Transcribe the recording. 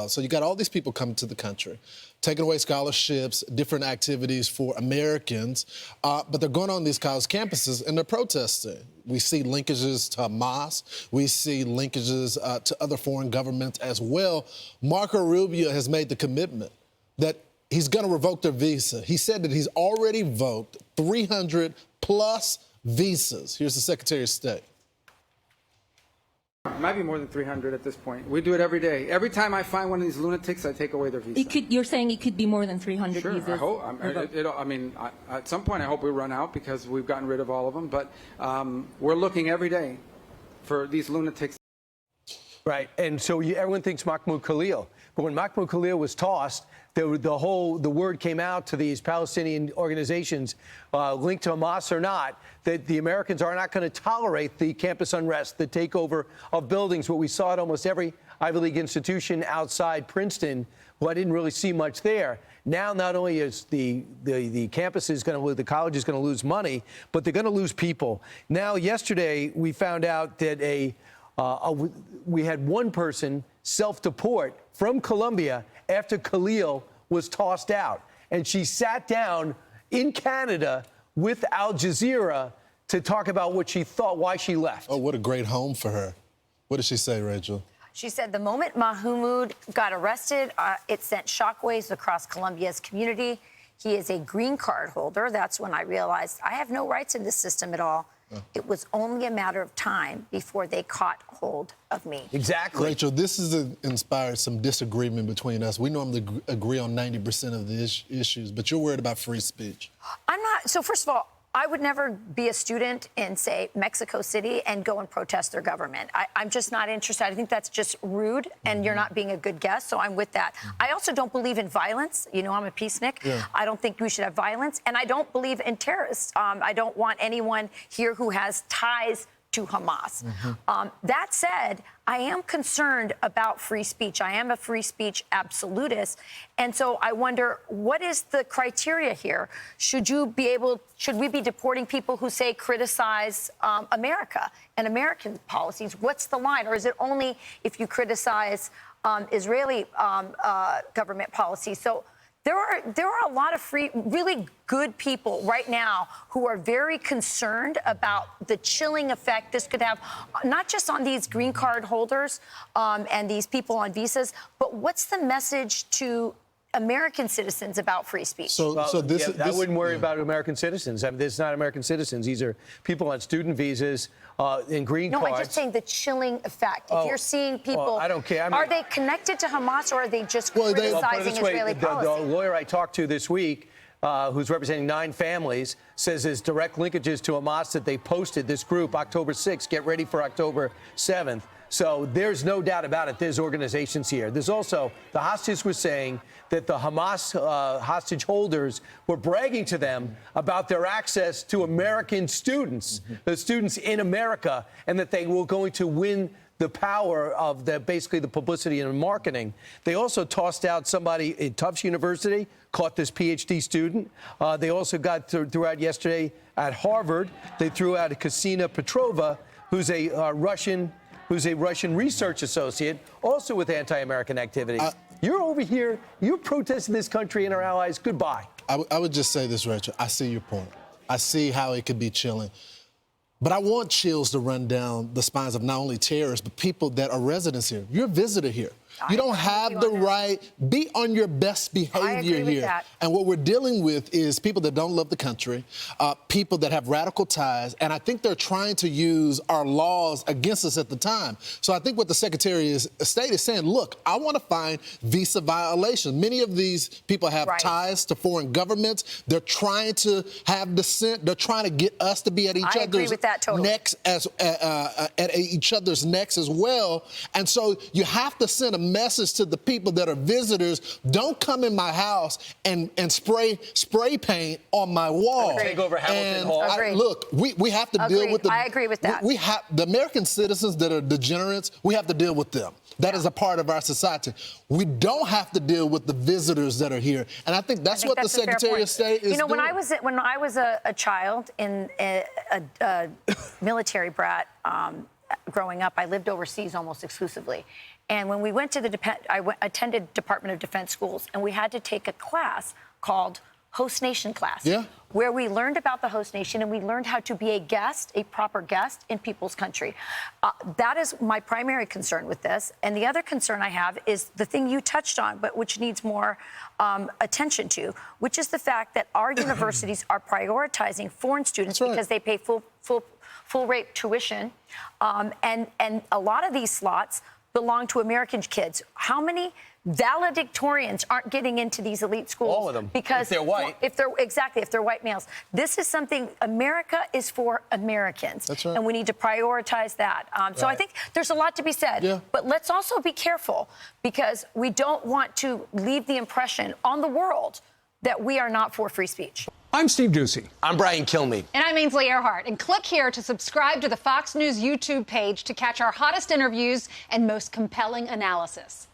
So you got all these people coming to the country, taking away scholarships, different activities for Americans, but they're going on these college campuses and they're protesting. We see linkages to Hamas. We see linkages to other foreign governments as well. Marco Rubio has made the commitment that he's going to revoke their visa. He said that he's already revoked 300 plus visas. Here's the Secretary of State. It might be more than 300 at this point. We do it every day. Every time I find one of these lunatics, I take away their visa. You're saying it could be more than 300 sure, visas? I hope. At some point, I hope we run out because we've gotten rid of all of them. But we're looking every day for these lunatics. Right, and so everyone thinks Mahmoud Khalil. But when Mahmoud Khalil was tossed, the word came out to these Palestinian organizations, linked to Hamas or not, that the Americans are not going to tolerate the campus unrest, the takeover of buildings. What we saw at almost every Ivy League institution outside Princeton, well, I didn't really see much there. Now, not only is the campus is going to lose, the college is going to lose money, but they're going to lose people. Now, yesterday, we found out that we had one person self-deport from Colombia after Khalil was tossed out. And she sat down in Canada with Al Jazeera to talk about what she thought, why she left. Oh, what a great home for her. What did she say, Rachel? She said the moment Mahmoud got arrested, it sent shockwaves across Colombia's community. He is a green card holder. That's when I realized I have no rights in this system at all. It was only a matter of time before they caught hold of me. Exactly. Rachel, this has inspired some disagreement between us. We normally agree on 90% of the issues, but you're worried about free speech. I'm not. So first of all, I would never be a student in, say, Mexico City and go and protest their government. I'm just not interested. I think that's just rude, and you're not being a good guest, so I'm with that. I also don't believe in violence. You know, I'm a peacenik. Yeah. I don't think we should have violence, and I don't believe in terrorists. I don't want anyone here who has ties to Hamas. That said, I am concerned about free speech. I am a free speech absolutist. And so I wonder, what is the criteria here? Should we be deporting people who say criticize America and American policies? What's the line? Or is it only if you criticize Israeli government policy? So there are a lot of really good people right now who are very concerned about the chilling effect this could have, not just on these green card holders and these people on visas, but what's the message to American citizens about free speech? I wouldn't worry about American citizens. I mean, this is not American citizens. These are people on student visas and green cards. No, I'm just saying the chilling effect. If you're seeing people, I don't care. I mean, are they connected to Hamas or are they just criticizing Israeli policy? The lawyer I talked to this week, who's representing 9 families, says there's direct linkages to Hamas that they posted. This group, October 6th, get ready for October 7th. So there's no doubt about it. There's organizations here. There's also, the hostages were saying that the Hamas hostage holders were bragging to them about their access to American students, the students in America, and that they were going to win the power of basically the publicity and marketing. They also tossed out somebody at Tufts University, caught this PhD student. They also got threw out yesterday at Harvard. They threw out Kasina Petrova, who's a Russian research associate, also with anti-American activities. You're over here, you're protesting this country and our allies. Goodbye. I would just say this, Rachel. I see your point. I see how it could be chilling. But I want chills to run down the spines of not only terrorists, but people that are residents here. You're a visitor here. You don't have the right. Be on your best behavior here. And what we're dealing with is people that don't love the country, people that have radical ties, and I think they're trying to use our laws against us at the time. So I think what the Secretary of State is saying, look, I want to find visa violations. Many of these people have ties to foreign governments. They're trying to have dissent. They're trying to get us to be at each other's necks at each other's necks as well. And so you have to send a message to the people that are visitors. Don't come in my house and spray paint on my wall. Take over Hamilton Hall. Look, we have to deal with I agree with that. We have the American citizens that are degenerates. We have to deal with them. That is a part of our society. We don't have to deal with the visitors that are here. And I think that's what the Secretary of State is doing. When I was a child in a military brat growing up, I lived overseas almost exclusively. And when we went to attended Department of Defense schools, and we had to take a class called host nation class, where we learned about the host nation and we learned how to be a guest, a proper guest in people's country. That is my primary concern with this. And the other concern I have is the thing you touched on, but which needs more attention to, which is the fact that our universities are prioritizing foreign students because they pay full rate tuition. And a lot of these slots belong to American kids. How many valedictorians aren't getting into these elite schools? All of them. Because if they're white. If they're white males. This is something, America is for Americans. That's right. And we need to prioritize that. So I think there's a lot to be said. But let's also be careful, because we don't want to leave the impression on the world that we are not for free speech. I'm Steve Ducey. I'm Brian Kilmeade. And I'm Ainsley Earhart. And click here to subscribe to the Fox News YouTube page to catch our hottest interviews and most compelling analysis.